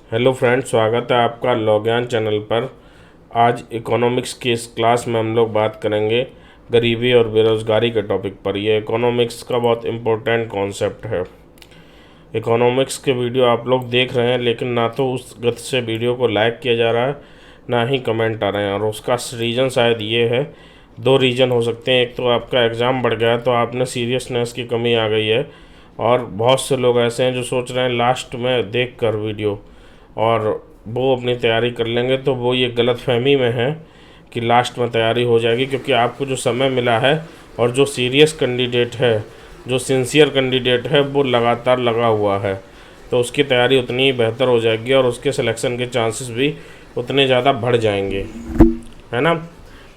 Hello friends, स्वागत है आपका लॉग्यान चैनल पर। आज इकोनॉमिक्स की इस क्लास में हम लोग बात करेंगे गरीबी और बेरोज़गारी के टॉपिक पर। यह इकोनॉमिक्स का बहुत इम्पोर्टेंट कॉन्सेप्ट है। इकोनॉमिक्स के वीडियो आप लोग देख रहे हैं, लेकिन ना तो उस गति से वीडियो को लाइक किया जा रहा है, ना ही कमेंट आ रहे हैं। और उसका रीज़न शायद ये है, दो रीज़न हो सकते हैं। एक तो आपका एग्ज़ाम बढ़ गया है, तो आप में सीरियसनेस की कमी आ गई है। और बहुत से लोग ऐसे हैं जो सोच रहे हैं लास्ट में देख कर वीडियो और वो अपनी तैयारी कर लेंगे, तो वो ये गलतफहमी में है कि लास्ट में तैयारी हो जाएगी। क्योंकि आपको जो समय मिला है और जो सीरियस कैंडिडेट है, जो सिंसियर कैंडिडेट है, वो लगातार लगा हुआ है, तो उसकी तैयारी उतनी ही बेहतर हो जाएगी और उसके सिलेक्शन के चांसेस भी उतने ज़्यादा बढ़ जाएंगे, है ना।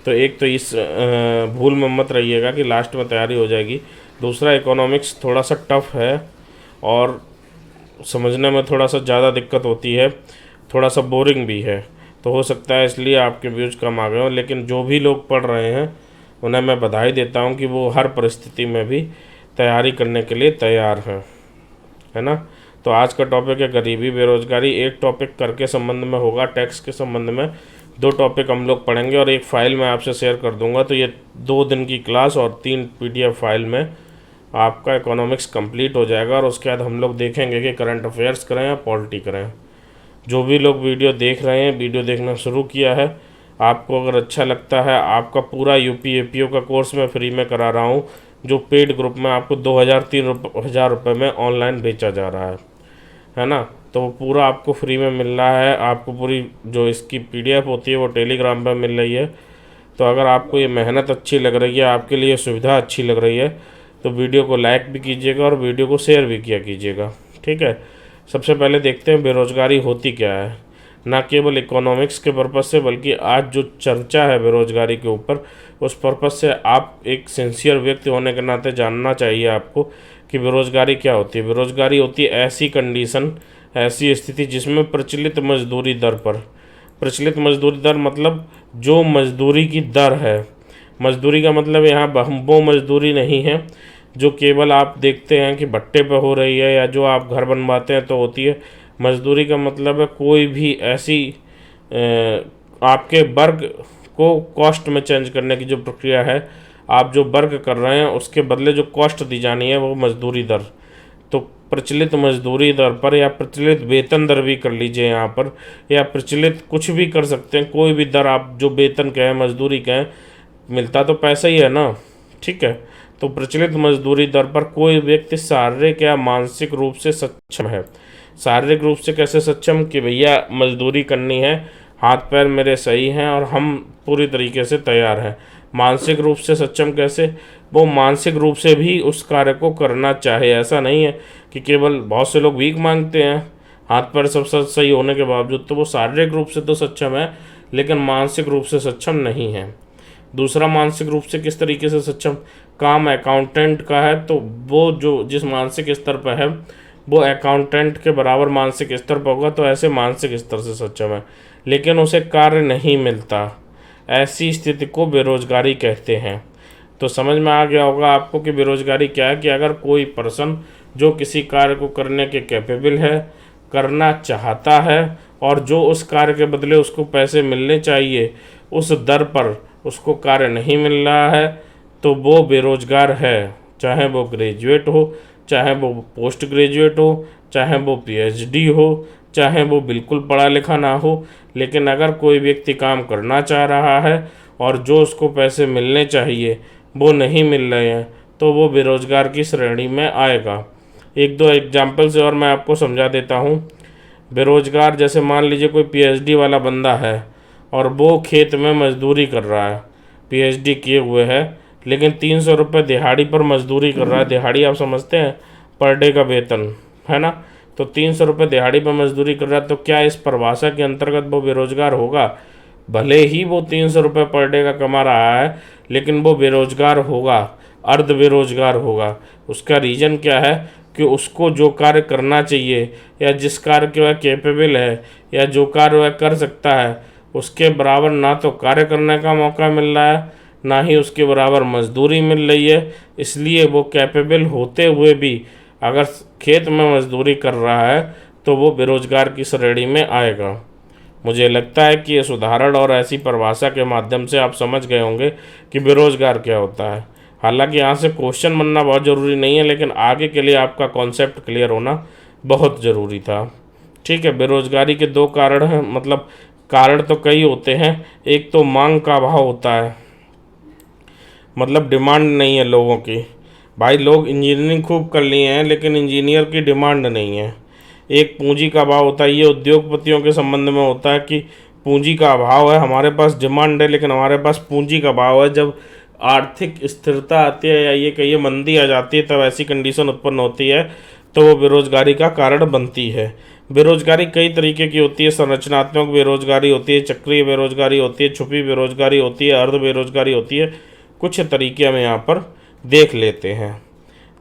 तो एक तो इस भूल में मत रहिएगा कि लास्ट में तैयारी हो जाएगी। दूसरा, इकोनॉमिक्स थोड़ा सा टफ है और समझने में थोड़ा सा ज़्यादा दिक्कत होती है, थोड़ा सा बोरिंग भी है। तो हो सकता है इसलिए आपके व्यूज़ कम आ गए हों, लेकिन जो भी लोग पढ़ रहे हैं उन्हें मैं बधाई देता हूं कि वो हर परिस्थिति में भी तैयारी करने के लिए तैयार हैं, है ना। तो आज का टॉपिक है गरीबी बेरोज़गारी। एक टॉपिक कर के संबंध में होगा, टैक्स के संबंध में दो टॉपिक हम लोग पढ़ेंगे और एक फ़ाइल मैं आपसे शेयर कर दूंगा। तो ये 2 दिन की क्लास और 3 PDF फाइल में आपका इकोनॉमिक्स कंप्लीट हो जाएगा। और उसके बाद हम लोग देखेंगे कि करंट अफेयर्स करें या पॉलिटी करें। जो भी लोग वीडियो देख रहे हैं, वीडियो देखना शुरू किया है, आपको अगर अच्छा लगता है, आपका पूरा यूपी एपीओ का कोर्स मैं फ्री में करा रहा हूँ, जो पेड ग्रुप में आपको 2,000-3,000 रुपये में ऑनलाइन बेचा जा रहा है ना। तो वो पूरा आपको फ्री में मिल रहा है। आपको पूरी जो इसकी PDF होती है वो टेलीग्राम पर मिल रही है। तो अगर आपको ये मेहनत अच्छी लग रही है, आपके लिए सुविधा अच्छी लग रही है, तो वीडियो को लाइक भी कीजिएगा और वीडियो को शेयर भी किया कीजिएगा, ठीक है। सबसे पहले देखते हैं बेरोज़गारी होती क्या है। ना केवल इकोनॉमिक्स के पर्पज़ से, बल्कि आज जो चर्चा है बेरोज़गारी के ऊपर, उस पर्पज़ से आप एक सिंसियर व्यक्ति होने के नाते जानना चाहिए आपको कि बेरोज़गारी क्या होती है। बेरोज़गारी होती है ऐसी कंडीशन, ऐसी स्थिति जिसमें प्रचलित मजदूरी दर पर, प्रचलित मजदूरी दर मतलब जो मजदूरी की दर है, मजदूरी का मतलब यहाँ वो मजदूरी नहीं है जो केवल आप देखते हैं कि भट्टे पर हो रही है या जो आप घर बनवाते हैं तो होती है। मजदूरी का मतलब है कोई भी ऐसी आपके वर्क को कॉस्ट में चेंज करने की जो प्रक्रिया है, आप जो वर्क कर रहे हैं उसके बदले जो कॉस्ट दी जानी है, वो मजदूरी दर। तो प्रचलित मजदूरी दर पर या प्रचलित वेतन दर भी कर लीजिए यहाँ पर, या प्रचलित कुछ भी कर सकते हैं, कोई भी दर आप जो वेतन कहें, मजदूरी कहें, मिलता तो पैसा ही है ना, ठीक है। तो प्रचलित मजदूरी दर पर कोई व्यक्ति शारीरिक या मानसिक रूप से सक्षम है। शारीरिक रूप से कैसे सक्षम कि भैया मजदूरी करनी है, हाथ पैर मेरे सही हैं और हम पूरी तरीके से तैयार हैं। मानसिक रूप से सक्षम कैसे, वो मानसिक रूप से भी उस कार्य को करना चाहे। ऐसा नहीं है कि केवल, बहुत से लोग भीख मांगते हैं हाथ पैर सब सही होने के बावजूद, तो वो शारीरिक रूप से तो सक्षम है लेकिन मानसिक रूप से सक्षम नहीं है। दूसरा, मानसिक रूप से किस तरीके से सक्षम, काम अकाउंटेंट का है तो वो जो जिस मानसिक स्तर पर है वो अकाउंटेंट के बराबर मानसिक स्तर पर होगा, तो ऐसे मानसिक स्तर से सक्षम है लेकिन उसे कार्य नहीं मिलता। ऐसी स्थिति को बेरोजगारी कहते हैं। तो समझ में आ गया होगा आपको कि बेरोजगारी क्या है, कि अगर कोई पर्सन जो किसी कार्य को करने के कैपेबल है, करना चाहता है, और जो उस कार्य के बदले उसको पैसे मिलने चाहिए उस दर पर उसको कार्य नहीं मिल रहा है, तो वो बेरोजगार है। चाहे वो ग्रेजुएट हो, चाहे वो पोस्ट ग्रेजुएट हो, चाहे वो PhD हो, चाहे वो बिल्कुल पढ़ा लिखा ना हो, लेकिन अगर कोई व्यक्ति काम करना चाह रहा है और जो उसको पैसे मिलने चाहिए वो नहीं मिल रहे हैं, तो वो बेरोजगार की श्रेणी में आएगा। एक दो एग्जाम्पल से और मैं आपको समझा देता हूँ। बेरोजगार, जैसे मान लीजिए कोई PhD वाला बंदा है और वो खेत में मजदूरी कर रहा है, PhD किए हुए है, लेकिन 300 रुपये दिहाड़ी पर मजदूरी कर रहा है। दिहाड़ी आप समझते हैं, पर डे का वेतन, है ना। तो 300 रुपये दिहाड़ी पर मजदूरी कर रहा है, तो क्या इस परिभाषा के अंतर्गत वो बेरोजगार होगा? भले ही वो 300 रुपये पर डे का कमा रहा है, लेकिन वो बेरोजगार होगा, अर्ध बेरोजगार होगा। उसका रीज़न क्या है कि उसको जो कार्य करना चाहिए या जिस कार्य के वह कैपेबल है या जो कार्य वह कर सकता है, उसके बराबर ना तो कार्य करने का मौका मिल रहा है, ना ही उसके बराबर मजदूरी मिल रही है। इसलिए वो कैपेबल होते हुए भी अगर खेत में मजदूरी कर रहा है तो वो बेरोजगार की श्रेणी में आएगा। मुझे लगता है कि इस उदाहरण और ऐसी परिभाषा के माध्यम से आप समझ गए होंगे कि बेरोजगार क्या होता है। हालांकि यहाँ से क्वेश्चन बनना बहुत ज़रूरी नहीं है, लेकिन आगे के लिए आपका कॉन्सेप्ट क्लियर होना बहुत ज़रूरी था। ठीक है, बेरोजगारी के दो कारण हैं, मतलब कारण तो कई होते हैं। एक तो मांग का अभाव होता है, मतलब डिमांड नहीं है लोगों की। भाई लोग इंजीनियरिंग खूब कर लिए हैं, लेकिन इंजीनियर की डिमांड नहीं है। एक पूंजी का अभाव होता है, ये उद्योगपतियों के संबंध में होता है कि पूंजी का अभाव है, हमारे पास डिमांड है लेकिन हमारे पास पूंजी का अभाव है। जब आर्थिक स्थिरता आती है या ये कहिए मंदी आ जाती है, तब ऐसी कंडीशन उत्पन्न होती है तो वो बेरोजगारी का कारण बनती है। बेरोजगारी कई तरीके की होती है। संरचनात्मक बेरोजगारी होती है, चक्रीय बेरोजगारी होती है, छुपी बेरोजगारी होती है, अर्ध बेरोजगारी होती है। कुछ तरीके हम यहाँ पर देख लेते हैं।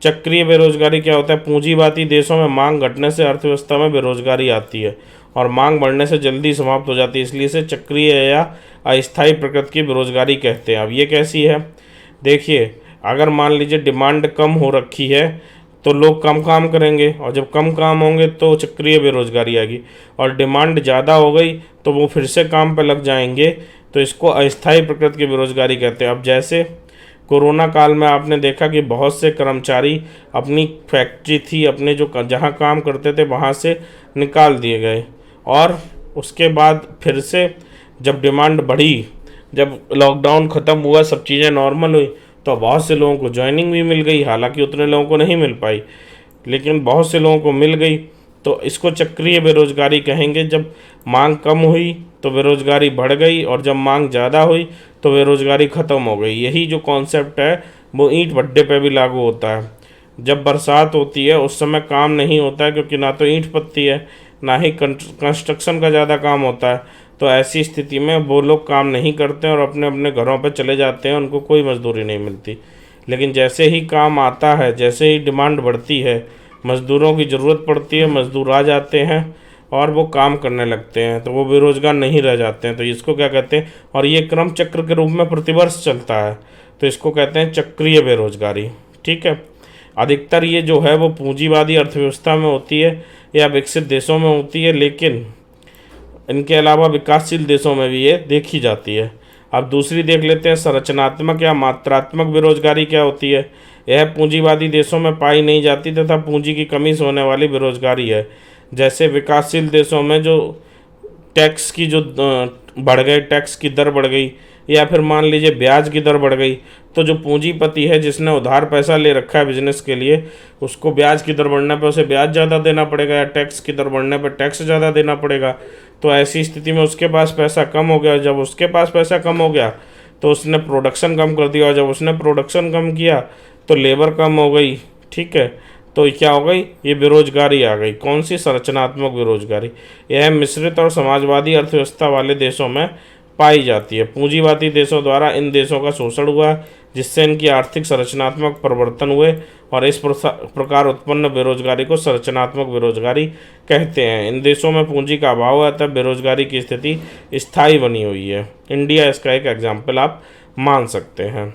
चक्रीय बेरोजगारी क्या होता है? पूंजीवादी देशों में मांग घटने से अर्थव्यवस्था में बेरोजगारी आती है और मांग बढ़ने से जल्दी समाप्त हो जाती है, इसलिए इसे चक्रीय या अस्थायी प्रकृति की बेरोजगारी कहते हैं। अब ये कैसी है? देखिए, अगर मान लीजिए डिमांड कम हो रखी है तो लोग कम काम करेंगे, और जब कम काम होंगे तो चक्रीय बेरोजगारी आएगी, और डिमांड ज़्यादा हो गई तो वो फिर से काम पर लग जाएंगे, तो इसको अस्थायी प्रकृति की बेरोजगारी कहते हैं। अब जैसे कोरोना काल में आपने देखा कि बहुत से कर्मचारी अपनी फैक्ट्री थी, अपने जो जहाँ काम करते थे वहाँ से निकाल दिए गए, और उसके बाद फिर से जब डिमांड बढ़ी, जब लॉकडाउन ख़त्म हुआ, सब चीज़ें नॉर्मल हुई, तो बहुत से लोगों को ज्वाइनिंग भी मिल गई। हालांकि उतने लोगों को नहीं मिल पाई, लेकिन बहुत से लोगों को मिल गई। तो इसको चक्रीय बेरोजगारी कहेंगे। जब मांग कम हुई तो बेरोजगारी बढ़ गई, और जब मांग ज़्यादा हुई तो बेरोजगारी ख़त्म हो गई। यही जो कॉन्सेप्ट है वो ईंट भट्टे पे भी लागू होता है। जब बरसात होती है उस समय काम नहीं होता है, क्योंकि ना तो ईंट पत्ती है, ना ही कंस्ट्रक्शन का ज़्यादा काम होता है। तो ऐसी स्थिति में वो लोग काम नहीं करते और अपने अपने घरों पर चले जाते हैं, उनको कोई मजदूरी नहीं मिलती। लेकिन जैसे ही काम आता है, जैसे ही डिमांड बढ़ती है, मज़दूरों की ज़रूरत पड़ती है, मज़दूर आ जाते हैं और वो काम करने लगते हैं, तो वो बेरोज़गार नहीं रह जाते हैं। तो इसको क्या कहते हैं? और ये क्रम चक्र के रूप में प्रतिवर्ष चलता है, तो इसको कहते हैं चक्रीय बेरोजगारी। ठीक है, अधिकतर ये जो है वो पूंजीवादी अर्थव्यवस्था में होती है या विकसित देशों में होती है, लेकिन इनके अलावा विकासशील देशों में भी ये देखी जाती है। अब दूसरी देख लेते हैं, संरचनात्मक या मात्रात्मक बेरोजगारी क्या होती है? यह पूंजीवादी देशों में पाई नहीं जाती तथा पूंजी की कमी से होने वाली बेरोजगारी है। जैसे विकासशील देशों में जो टैक्स की जो बढ़ गए, टैक्स की दर बढ़ गई, या फिर मान लीजिए ब्याज की दर बढ़ गई, तो जो पूंजीपति है जिसने उधार पैसा ले रखा है बिजनेस के लिए, उसको ब्याज की दर बढ़ने पर उसे ब्याज ज़्यादा देना पड़ेगा, या टैक्स की दर बढ़ने पर टैक्स ज़्यादा देना पड़ेगा। तो ऐसी स्थिति में उसके पास पैसा कम हो गया। जब उसके पास पैसा कम हो गया तो उसने प्रोडक्शन कम कर दिया, और जब उसने प्रोडक्शन कम किया तो लेबर कम हो गई। ठीक है, तो क्या हो गई? ये बेरोजगारी आ गई। कौन सी? संरचनात्मक बेरोजगारी। यह मिश्रित और समाजवादी अर्थव्यवस्था वाले देशों में पाई जाती है। पूंजीवादी देशों द्वारा इन देशों का शोषण हुआ, जिससे इनकी आर्थिक संरचनात्मक परिवर्तन हुए, और इस प्रकार उत्पन्न बेरोजगारी को संरचनात्मक बेरोजगारी कहते हैं। इन देशों में पूंजी का अभाव है, तब बेरोजगारी की स्थिति स्थायी बनी हुई है। इंडिया इसका एक एग्जाम्पल आप मान सकते हैं।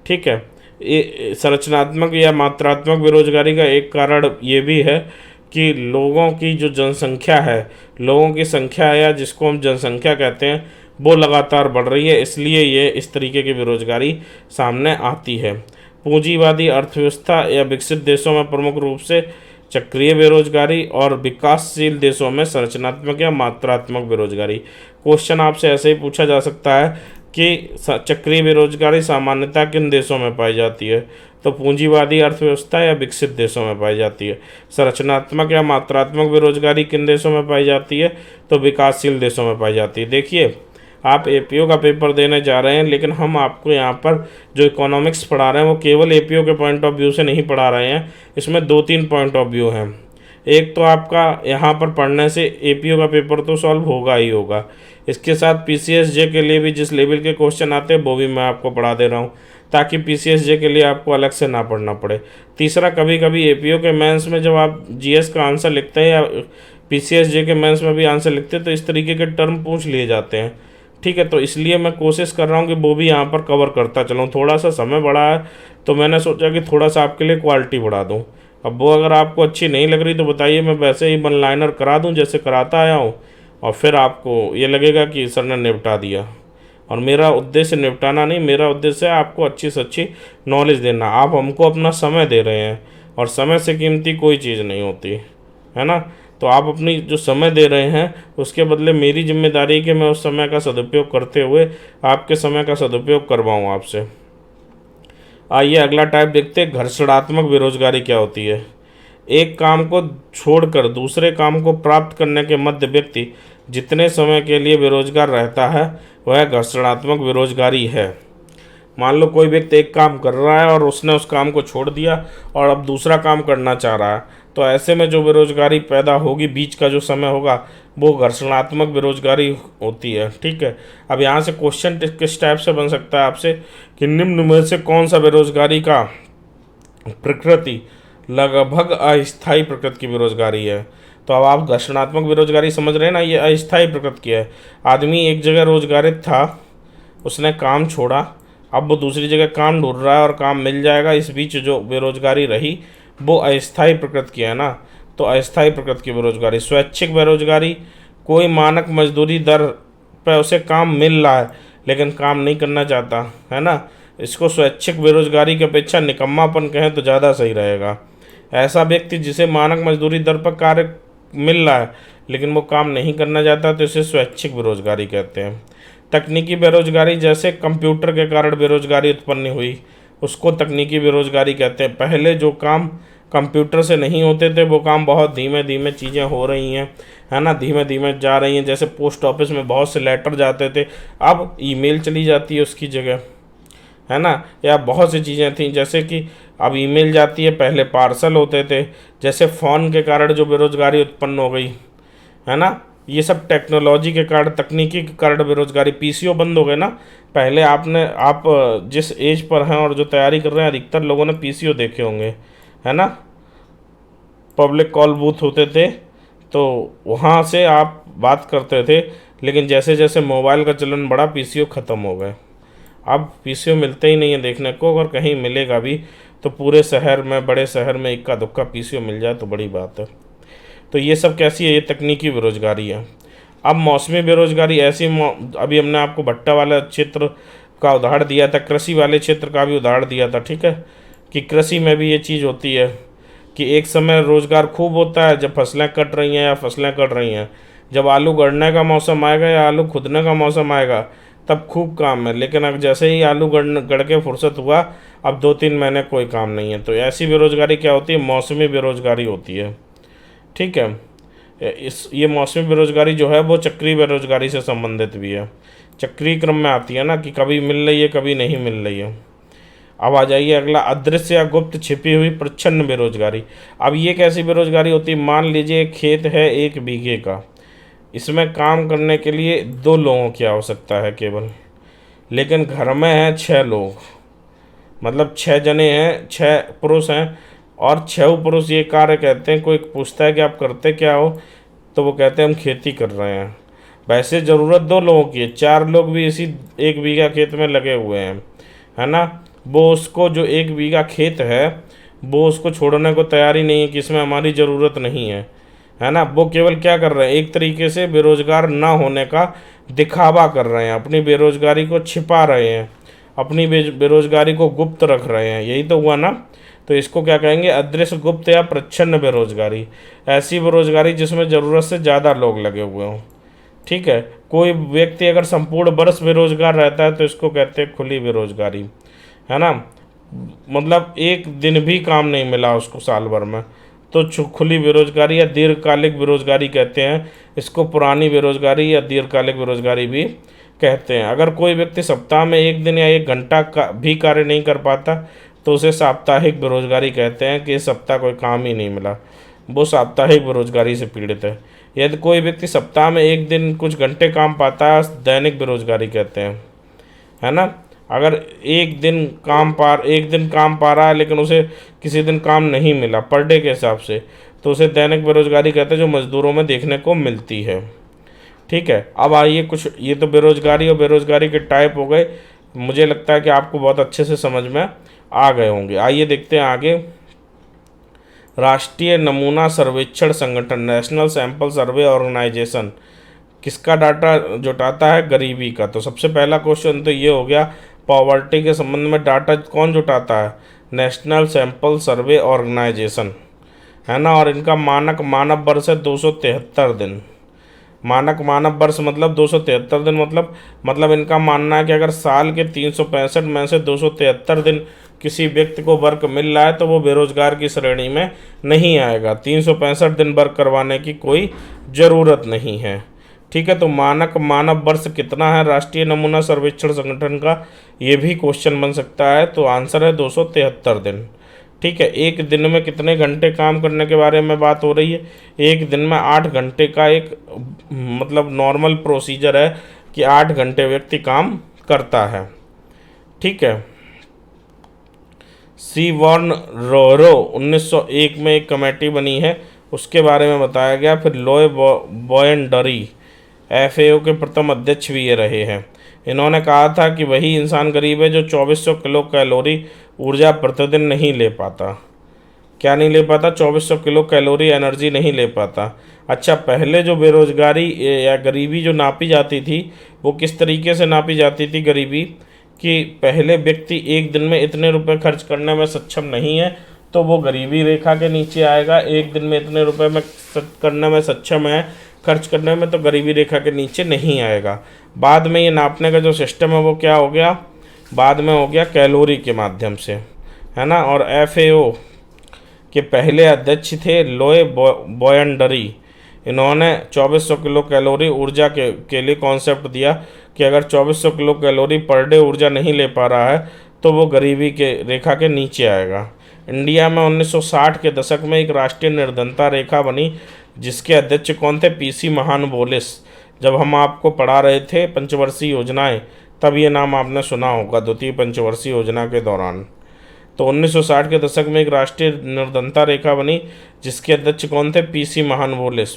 ठीक है, ये संरचनात्मक या मात्रात्मक बेरोजगारी का एक कारण ये भी है कि लोगों की जो जनसंख्या है, लोगों की संख्या है, या जिसको हम जनसंख्या कहते हैं, वो लगातार बढ़ रही है, इसलिए ये इस तरीके की बेरोजगारी सामने आती है। पूंजीवादी अर्थव्यवस्था या विकसित देशों में प्रमुख रूप से चक्रीय बेरोजगारी, और विकासशील देशों में संरचनात्मक या मात्रात्मक बेरोजगारी। क्वेश्चन आपसे ऐसे ही पूछा जा सकता है कि चक्रीय बेरोजगारी सामान्यतः किन देशों में पाई जाती है? तो पूंजीवादी अर्थव्यवस्था या विकसित देशों में पाई जाती है। संरचनात्मक या मात्रात्मक बेरोजगारी किन देशों में पाई जाती है? तो विकासशील देशों में पाई जाती है। देखिए, आप एपीओ का पेपर देने जा रहे हैं, लेकिन हम आपको यहाँ पर जो इकोनॉमिक्स पढ़ा रहे हैं वो केवल एपीओ के पॉइंट ऑफ व्यू से नहीं पढ़ा रहे हैं। इसमें दो तीन पॉइंट ऑफ व्यू हैं। एक तो आपका यहाँ पर पढ़ने से एपीओ का पेपर तो सॉल्व होगा ही होगा, इसके साथ पीसीएसजे के लिए भी जिस लेवल के क्वेश्चन आते हैं वो भी मैं आपको पढ़ा दे रहा हूँ, ताकि पीसीएसजे के लिए आपको अलग से ना पढ़ना पड़े। तीसरा, कभी कभी एपीओ के मेंस में जब आप जीएस का आंसर लिखते हैं या पीसीएसजे के मेंस में भी आंसर लिखते हैं, तो इस तरीके के टर्म पूछ लिए जाते हैं। ठीक है, तो इसलिए मैं कोशिश कर रहा हूँ कि वो भी यहाँ पर कवर करता चलूँ। थोड़ा सा समय बढ़ा है तो मैंने सोचा कि थोड़ा सा आपके लिए क्वालिटी बढ़ा दूँ। अब वो अगर आपको अच्छी नहीं लग रही तो बताइए, मैं वैसे ही वन लाइनर करा दूं जैसे कराता आया हूँ, और फिर आपको ये लगेगा कि सर ने निपटा दिया। और मेरा उद्देश्य निपटाना नहीं, मेरा उद्देश्य है आपको अच्छी से अच्छी नॉलेज देना। आप हमको अपना समय दे रहे हैं, और समय से कीमती कोई चीज़ नहीं होती है ना। तो आप अपनी जो समय दे रहे हैं उसके बदले मेरी जिम्मेदारी है कि मैं उस समय का सदुपयोग करते हुए आपके समय का सदुपयोग करवाऊँ आपसे। आइए अगला टाइप देखते हैं, घर्षणात्मक बेरोजगारी क्या होती है। एक काम को छोड़कर दूसरे काम को प्राप्त करने के मध्य व्यक्ति जितने समय के लिए बेरोजगार रहता है वह घर्षणात्मक बेरोजगारी है। मान लो कोई व्यक्ति एक काम कर रहा है और उसने उस काम को छोड़ दिया और अब दूसरा काम करना चाह रहा है, तो ऐसे में जो बेरोजगारी पैदा होगी, बीच का जो समय होगा, वो घर्षणात्मक बेरोजगारी होती है। ठीक है, अब यहाँ से क्वेश्चन किस टाइप से बन सकता है आपसे कि निम्न में से कौन सा बेरोजगारी का प्रकृति लगभग अस्थायी प्रकृति की बेरोजगारी है। तो अब आप घर्षणात्मक बेरोजगारी समझ रहे हैं ना, ये अस्थायी प्रकृति की है। आदमी एक जगह रोजगारित था, उसने काम छोड़ा, अब वो दूसरी जगह काम ढूंढ रहा है और काम मिल जाएगा, इस बीच जो बेरोजगारी रही वो अस्थायी प्रकृति की है ना। तो अस्थायी प्रकृति की बेरोजगारी। स्वैच्छिक बेरोजगारी, कोई मानक मजदूरी दर पर उसे काम मिल रहा है लेकिन काम नहीं करना चाहता है ना, इसको स्वैच्छिक बेरोजगारी की अपेक्षा निकम्मापन कहें तो ज़्यादा सही रहेगा। ऐसा व्यक्ति जिसे मानक मजदूरी दर पर कार्य मिल रहा है लेकिन वो काम नहीं करना चाहता तो इसे स्वैच्छिक बेरोजगारी कहते हैं। तकनीकी बेरोजगारी, जैसे कंप्यूटर के कारण बेरोजगारी उत्पन्न हुई उसको तकनीकी बेरोजगारी कहते हैं। पहले जो काम कंप्यूटर से नहीं होते थे वो काम बहुत धीमे धीमे चीज़ें हो रही हैं, है ना, धीमे धीमे जा रही हैं। जैसे पोस्ट ऑफिस में बहुत से लेटर जाते थे, अब ईमेल चली जाती है उसकी जगह, है ना। या बहुत सी चीज़ें थी जैसे कि अब ईमेल जाती है, पहले पार्सल होते थे। जैसे फ़ोन के कारण जो बेरोजगारी उत्पन्न हो गई, है ना, ये सब टेक्नोलॉजी के कारण, तकनीकी के कारण बेरोजगारी। पीसीओ बंद हो गए ना। पहले आप जिस एज पर हैं और जो तैयारी कर रहे हैं अधिकतर लोगों ने पीसीओ देखे होंगे, है ना। पब्लिक कॉल बूथ होते थे तो वहाँ से आप बात करते थे, लेकिन जैसे जैसे मोबाइल का चलन बढ़ा पीसीओ ख़त्म हो गए। अब पीसीओ मिलते ही नहीं है देखने को, अगर कहीं मिलेगा भी तो पूरे शहर में, बड़े शहर में इक्का दुक्का पीसीओ मिल जाए तो बड़ी बात है। तो ये सब कैसी है, ये तकनीकी बेरोजगारी है। अब मौसमी बेरोजगारी ऐसी, अभी हमने आपको भट्टा वाला क्षेत्र का उदाहरण दिया था, कृषि वाले क्षेत्र का भी उदाहरण दिया था। ठीक है, कि कृषि में भी ये चीज़ होती है कि एक समय रोज़गार खूब होता है जब फसलें कट रही हैं या फसलें कट रही हैं। जब आलू गड़ने का मौसम आएगा या आलू खुदने का मौसम आएगा तब खूब काम है, लेकिन अब जैसे ही आलू गड़ के फुर्सत हुआ अब 2-3 महीने कोई काम नहीं है। तो ऐसी बेरोजगारी क्या होती है, मौसमी बेरोजगारी होती है। ठीक है, ये मौसमी बेरोजगारी जो है वो चक्रीय बेरोजगारी से संबंधित भी है, चक्रीय क्रम में आती है ना, कि कभी मिल रही है कभी नहीं मिल रही है। अब आ जाइए अगला, अदृश्य या गुप्त छिपी हुई प्रच्छन्न बेरोजगारी। अब ये कैसी बेरोजगारी होती है, मान लीजिए एक खेत है 1 बीघे का, इसमें काम करने के लिए 2 लोगों की आवश्यकता है केवल, लेकिन घर में हैं 6 लोग, मतलब 6 जने हैं, 6 पुरुष हैं, और 6 पुरुष ये कार्य कहते हैं। कोई पूछता है कि आप करते क्या हो, तो वो कहते हैं हम खेती कर रहे हैं। वैसे ज़रूरत 2 लोगों की है, 4 लोग भी इसी 1 बीघा खेत में लगे हुए हैं, है ना। वो उसको जो 1 बीघा खेत है वो उसको छोड़ने को तैयार ही नहीं है कि इसमें हमारी ज़रूरत नहीं है ना। वो केवल क्या कर रहे हैं, एक तरीके से बेरोजगार ना होने का दिखावा कर रहे हैं, अपनी बेरोजगारी को छिपा रहे हैं, अपनी बेरोजगारी को गुप्त रख रहे हैं। यही तो हुआ ना। तो इसको क्या कहेंगे, अदृश्य, गुप्त या प्रच्छन्न बेरोजगारी। ऐसी बेरोजगारी जिसमें ज़रूरत से ज़्यादा लोग लगे हुए हों। ठीक है, कोई व्यक्ति अगर संपूर्ण वर्ष बेरोजगार रहता है तो इसको कहते हैं खुली बेरोजगारी, है ना। मतलब एक दिन भी काम नहीं मिला उसको साल भर में, तो खुली बेरोजगारी या दीर्घकालिक बेरोजगारी कहते हैं इसको। पुरानी बेरोजगारी या दीर्घकालिक बेरोजगारी भी कहते हैं। अगर कोई व्यक्ति सप्ताह में 1 दिन या 1 घंटा का भी कार्य नहीं कर पाता तो उसे साप्ताहिक बेरोजगारी कहते हैं, कि इस सप्ताह कोई काम ही नहीं मिला, वो साप्ताहिक बेरोजगारी से पीड़ित है। यदि कोई व्यक्ति सप्ताह में 1 दिन कुछ घंटे काम पाता है, दैनिक बेरोजगारी कहते हैं, है ना। अगर एक दिन काम पा रहा है लेकिन उसे किसी दिन काम नहीं मिला पर डे के हिसाब से, तो उसे दैनिक बेरोजगारी कहते हैं, जो मजदूरों में देखने को मिलती है। ठीक है, अब आइए कुछ, ये तो बेरोजगारी और बेरोजगारी के टाइप हो गए, मुझे लगता है कि आपको बहुत अच्छे से समझ में आ गए होंगे। आइए देखते हैं आगे, राष्ट्रीय नमूना सर्वेक्षण संगठन, नेशनल सैंपल सर्वे ऑर्गेनाइजेशन, किसका डाटा जुटाता है? गरीबी का। तो सबसे पहला क्वेश्चन तो ये हो गया, पॉवर्टी के संबंध में डाटा कौन जुटाता है? नेशनल सैंपल सर्वे ऑर्गेनाइजेशन, है ना। और इनका मानक मानव वर्ष है 273 दिन। मानक मानव वर्ष मतलब 273 दिन, मतलब इनका मानना है कि अगर साल के 365 में से 273 दिन किसी व्यक्ति को वर्क मिल रहा है तो वो बेरोजगार की श्रेणी में नहीं आएगा। 365 दिन वर्क करवाने की कोई ज़रूरत नहीं है। ठीक है, तो मानक मानव वर्ष कितना है राष्ट्रीय नमूना सर्वेक्षण संगठन का, ये भी क्वेश्चन बन सकता है। तो आंसर है 273 दिन। ठीक है, एक दिन में कितने घंटे काम करने के बारे में बात हो रही है? एक दिन में 8 घंटे का एक मतलब नॉर्मल प्रोसीजर है कि 8 घंटे व्यक्ति काम करता है। ठीक है, सी वॉर्न रोरो 1901 में एक कमेटी बनी है, उसके बारे में बताया गया। फिर लॉय बॉयनडरी FAO के प्रथम अध्यक्ष भी ये रहे हैं। इन्होंने कहा था कि वही इंसान गरीब है जो 2400 किलो कैलोरी ऊर्जा प्रतिदिन नहीं ले पाता। क्या नहीं ले पाता? 2400 किलो कैलोरी एनर्जी नहीं ले पाता। अच्छा, पहले जो बेरोजगारी या गरीबी जो नापी जाती थी वो किस तरीके से नापी जाती थी गरीबी, कि पहले व्यक्ति एक दिन में इतने रुपए खर्च करने में सक्षम नहीं है तो वो गरीबी रेखा के नीचे आएगा। एक दिन में इतने रुपए में करने में सक्षम है खर्च करने में तो गरीबी रेखा के नीचे नहीं आएगा। बाद में ये नापने का जो सिस्टम है वो क्या हो गया? बाद में हो गया कैलोरी के माध्यम से, है ना। और FAO के पहले अध्यक्ष थे लॉय बॉयनडरी। इन्होंने 2400 किलो कैलोरी ऊर्जा के लिए कॉन्सेप्ट दिया कि अगर 2400 किलो कैलोरी पर डे ऊर्जा नहीं ले पा रहा है तो वो गरीबी के रेखा के नीचे आएगा। इंडिया में 1960 के दशक में एक राष्ट्रीय निर्धनता रेखा बनी, जिसके अध्यक्ष कौन थे? PC महानबोलिस। जब हम आपको पढ़ा रहे थे पंचवर्षीय योजनाएं, तब ये नाम आपने सुना होगा द्वितीय पंचवर्षीय योजना के दौरान। तो 1960 के दशक में एक राष्ट्रीय निर्धनता रेखा बनी, जिसके अध्यक्ष कौन थे? PC महानबोलिस,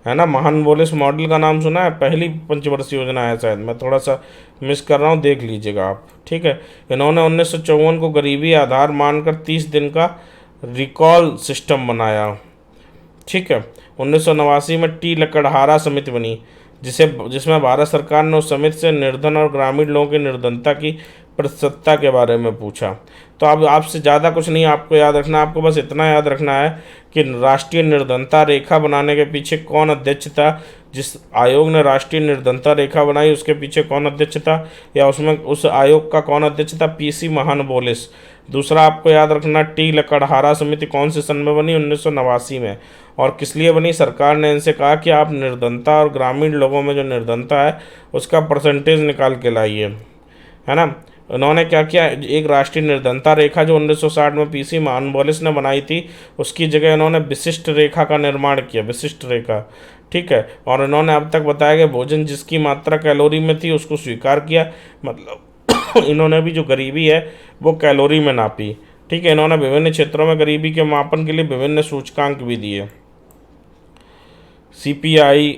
है ना। महानबोलिस मॉडल का नाम सुना है? पहली पंचवर्षीय योजना है शायद, मैं थोड़ा सा मिस कर रहा हूँ, देख लीजिएगा आप। ठीक है, इन्होंने 1954 को गरीबी आधार मानकर 30 दिन का रिकॉल सिस्टम बनाया। ठीक है, 1989 में टी लकड़हारा समिति बनी, जिसमें भारत सरकार ने उस समिति से निर्धन और ग्रामीण लोगों की निर्धनता की प्रतिशतता के बारे में पूछा। तो अब आपसे ज़्यादा कुछ नहीं आपको याद रखना, आपको बस इतना याद रखना है कि राष्ट्रीय निर्धनता रेखा बनाने के पीछे कौन अध्यक्ष था। जिस आयोग ने राष्ट्रीय निर्धनता रेखा बनाई उसके पीछे कौन अध्यक्ष था, या उसमें उस आयोग का कौन अध्यक्ष था? PC महानबोलिस। दूसरा आपको याद रखना, टी लकड़हारा समिति कौन से सन में बनी? 1989 में। और किस लिए बनी? सरकार ने इनसे कहा कि आप निर्धनता और ग्रामीण लोगों में जो निर्धनता है उसका परसेंटेज निकाल के लाइए, है ना। उन्होंने क्या किया? एक राष्ट्रीय निर्धनता रेखा जो 1960 में PC महानबोलिस ने बनाई थी, उसकी जगह इन्होंने विशिष्ट रेखा का निर्माण किया, विशिष्ट रेखा। ठीक है, और इन्होंने अब तक बताया कि भोजन जिसकी मात्रा कैलोरी में थी उसको स्वीकार किया, मतलब इन्होंने भी जो गरीबी है वो कैलोरी में नापी। ठीक है, इन्होंने विभिन्न क्षेत्रों में गरीबी के मापन के लिए विभिन्न सूचकांक भी दिए। CPI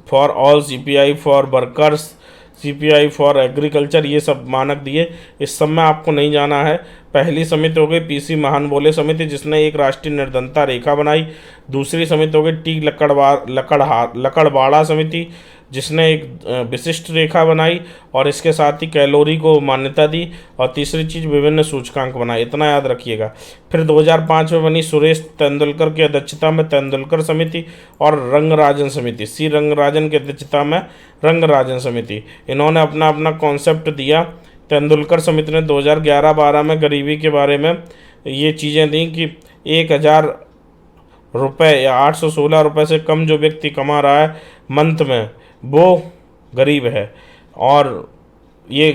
for all, CPI for workers, CPI for agriculture, ये सब मानक दिए। इस सब में आपको नहीं जाना है। पहली समिति हो गई PC महानबोलिस समिति, जिसने एक राष्ट्रीय निर्धनता रेखा बनाई। दूसरी समिति हो गई टी लकड़वाड़ा समिति, जिसने एक विशिष्ट रेखा बनाई और इसके साथ ही कैलोरी को मान्यता दी। और तीसरी चीज़ विभिन्न सूचकांक बनाए, इतना याद रखिएगा। फिर 2005 में बनी सुरेश तेंदुलकर की अध्यक्षता में तेंदुलकर समिति और रंगराजन समिति, C रंगराजन की अध्यक्षता में रंगराजन समिति। इन्होंने अपना अपना कॉन्सेप्ट दिया। तेंदुलकर समिति ने 2011-12 में गरीबी के बारे में ये चीज़ें दी कि 1000 रुपये या 816 रुपये से कम जो व्यक्ति कमा रहा है मंथ में वो गरीब है। और ये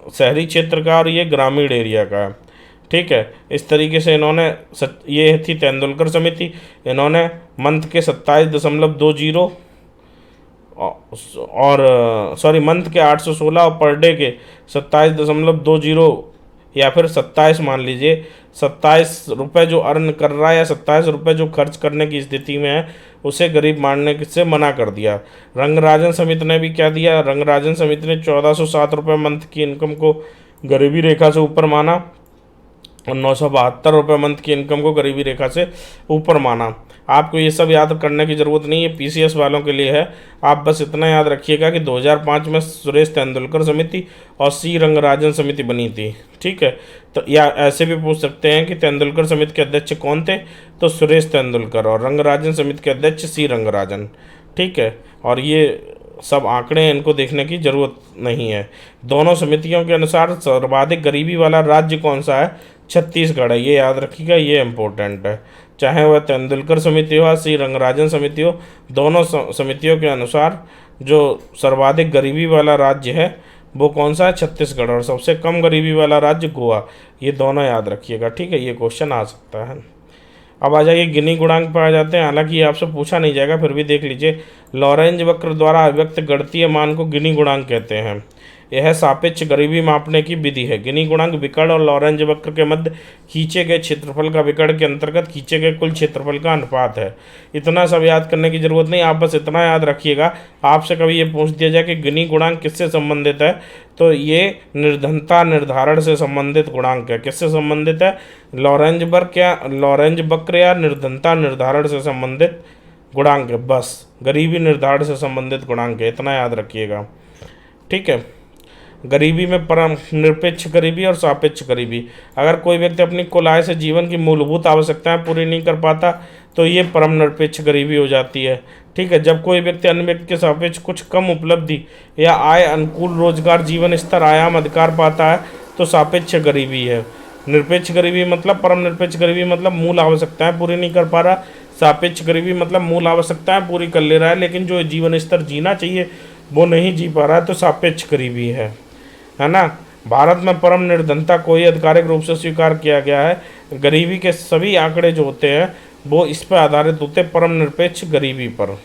शहरी क्षेत्र का और ये ग्रामीण एरिया का है। ठीक है, इस तरीके से इन्होंने ये थी तेंदुलकर समिति। इन्होंने मंथ के 27.20 और मंथ के 816 और पर डे के 27.20 या फिर 27 मान लीजिए, 27 रुपये जो अर्न कर रहा है या 27 रुपये जो खर्च करने की स्थिति में है उसे गरीब मानने से मना कर दिया। रंगराजन समिति ने भी क्या दिया? रंगराजन समिति ने 1407 रुपये मंथ की इनकम को गरीबी रेखा से ऊपर माना। और 972 रुपये मंथ की इनकम को गरीबी रेखा से ऊपर माना। आपको ये सब याद करने की ज़रूरत नहीं है, पीसीएस वालों के लिए है। आप बस इतना याद रखिएगा कि 2005 में सुरेश तेंदुलकर समिति और सी रंगराजन समिति बनी थी। ठीक है, तो या ऐसे भी पूछ सकते हैं कि तेंदुलकर समिति के अध्यक्ष कौन थे, तो सुरेश तेंदुलकर, और रंगराजन समिति के अध्यक्ष सी रंगराजन। ठीक है, और ये सब आंकड़े हैं, इनको देखने की ज़रूरत नहीं है। दोनों समितियों के अनुसार सर्वाधिक गरीबी वाला राज्य कौन सा है, छत्तीसगढ़ है। ये याद रखिएगा, ये इम्पोर्टेंट है। चाहे वह तेंदुलकर समिति हो या श्री रंगराजन समिति हो, दोनों समितियों के अनुसार जो सर्वाधिक गरीबी वाला राज्य है वो कौन सा है, छत्तीसगढ़, और सबसे कम गरीबी वाला राज्य गोवा। ये दोनों याद रखिएगा। ठीक है, ये क्वेश्चन आ सकता है। अब आ जाइए गिनी गुणांक पर आ जाते हैं। हालांकि ये आपसे पूछा नहीं जाएगा, फिर भी देख लीजिए। लॉरेंज वक्र द्वारा अभिव्यक्त गणितीय मान को गिनी गुणांक कहते हैं। यह सापेक्ष गरीबी मापने की विधि है। गिनी गुणांक विकर्ण और लॉरेंज वक्र के मध्य खींचे गए क्षेत्रफल का विकर्ण के अंतर्गत खींचे गए कुल क्षेत्रफल का अनुपात है। इतना सब याद करने की जरूरत नहीं, आप बस इतना याद रखिएगा। आपसे कभी ये पूछ दिया जाए कि गिनी गुणांक किससे संबंधित है, तो ये निर्धनता निर्धारण से संबंधित गुणांक है। किससे संबंधित है, लॉरेंज वक्र या निर्धनता निर्धारण से संबंधित गुणांक है। बस गरीबी निर्धारण से संबंधित गुणांक है, इतना याद रखिएगा। ठीक है, गरीबी में परम निरपेक्ष गरीबी और सापेक्ष गरीबी। अगर कोई व्यक्ति अपनी कुल आय से जीवन की मूलभूत आवश्यकताएं पूरी नहीं कर पाता तो ये परम निरपेक्ष गरीबी हो जाती है। ठीक है, जब कोई व्यक्ति अन्य व्यक्ति के सापेक्ष कुछ कम उपलब्धि या आय अनुकूल रोजगार जीवन स्तर आयाम अधिकार पाता है तो सापेक्ष गरीबी है। निरपेक्ष गरीबी मतलब, परम निरपेक्ष गरीबी मतलब मूल आवश्यकताएं पूरी नहीं कर पा रहा। सापेक्ष गरीबी मतलब मूल आवश्यकताएं पूरी कर ले रहा है लेकिन जो जीवन स्तर जीना चाहिए वो नहीं जी पा रहा है, तो सापेक्ष गरीबी है ना। भारत में परम निर्धनता को ही आधिकारिक रूप से स्वीकार किया गया है। गरीबी के सभी आंकड़े जो होते हैं वो इस पर आधारित होते हैं, परम निरपेक्ष गरीबी पर।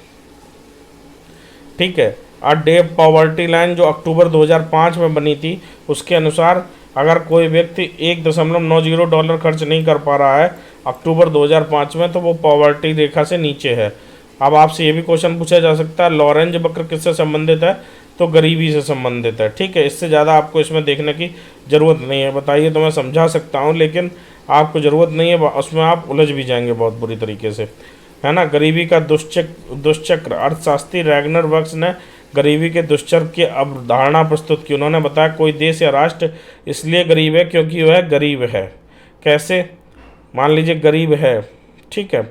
ठीक है, और डेप पॉवर्टी लाइन जो अक्टूबर 2005 में बनी थी उसके अनुसार अगर कोई व्यक्ति $1.90 खर्च नहीं कर पा रहा है अक्टूबर 2005 में, तो वो पॉवर्टी रेखा से नीचे है। अब आपसे ये भी क्वेश्चन पूछा जा सकता है, लॉरेंज वक्र किससे संबंधित है, तो गरीबी से संबंधित है। ठीक है, इससे ज़्यादा आपको इसमें देखने की ज़रूरत नहीं है। बताइए तो मैं समझा सकता हूँ लेकिन आपको ज़रूरत नहीं है, उसमें आप उलझ भी जाएंगे बहुत बुरी तरीके से, है ना। गरीबी का दुष्चक्र अर्थशास्त्री रैगनर वर्क्स ने गरीबी के दुष्चक्र की अवधारणा प्रस्तुत की। उन्होंने बताया कोई देश या राष्ट्र इसलिए गरीब है क्योंकि वह गरीब है। कैसे, मान लीजिए गरीब है, ठीक है,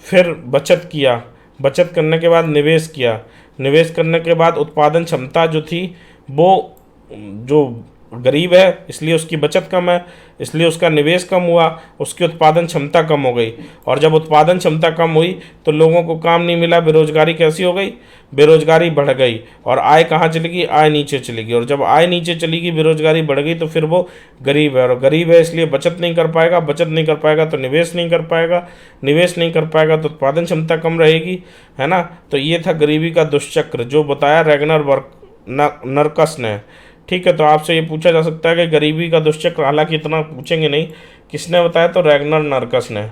फिर बचत किया, बचत करने के बाद निवेश किया, निवेश करने के बाद उत्पादन क्षमता जो थी वो जो गरीब है इसलिए उसकी बचत कम है, इसलिए उसका निवेश कम हुआ, उसकी उत्पादन क्षमता कम हो गई। और जब उत्पादन क्षमता कम हुई तो लोगों को काम नहीं मिला, बेरोजगारी कैसी हो गई, बेरोजगारी बढ़ गई। और आय कहाँ चली गई, आय नीचे चली गई। और जब आय नीचे चली गई, बेरोजगारी बढ़ गई, तो फिर वो गरीब है। और गरीब है इसलिए बचत नहीं कर पाएगा, बचत नहीं कर पाएगा तो निवेश नहीं कर पाएगा, निवेश नहीं कर पाएगा तो उत्पादन क्षमता कम रहेगी, है ना। तो ये था गरीबी का दुष्चक्र जो बताया रैगनर नरकस ने। ठीक है, तो आपसे ये पूछा जा सकता है कि गरीबी का दुष्चक्र, हालांकि इतना पूछेंगे नहीं, किसने बताया, तो रैगनर नरकस ने।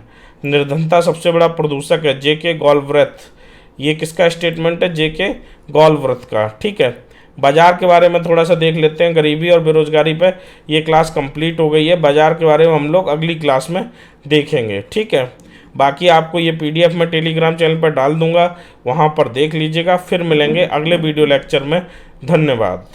निर्धनता सबसे बड़ा प्रदूषक है, जेके गॉलवर्थ। ये किसका स्टेटमेंट है, जेके गॉलवर्थ का। ठीक है, बाजार के बारे में थोड़ा सा देख लेते हैं। गरीबी और बेरोजगारी पे ये क्लास कंप्लीट हो गई है। बाजार के बारे में हम लोग अगली क्लास में देखेंगे। ठीक है, बाकी आपको ये PDF मैं टेलीग्राम चैनल पर डाल दूंगा, वहाँ पर देख लीजिएगा। फिर मिलेंगे अगले वीडियो लेक्चर में। धन्यवाद।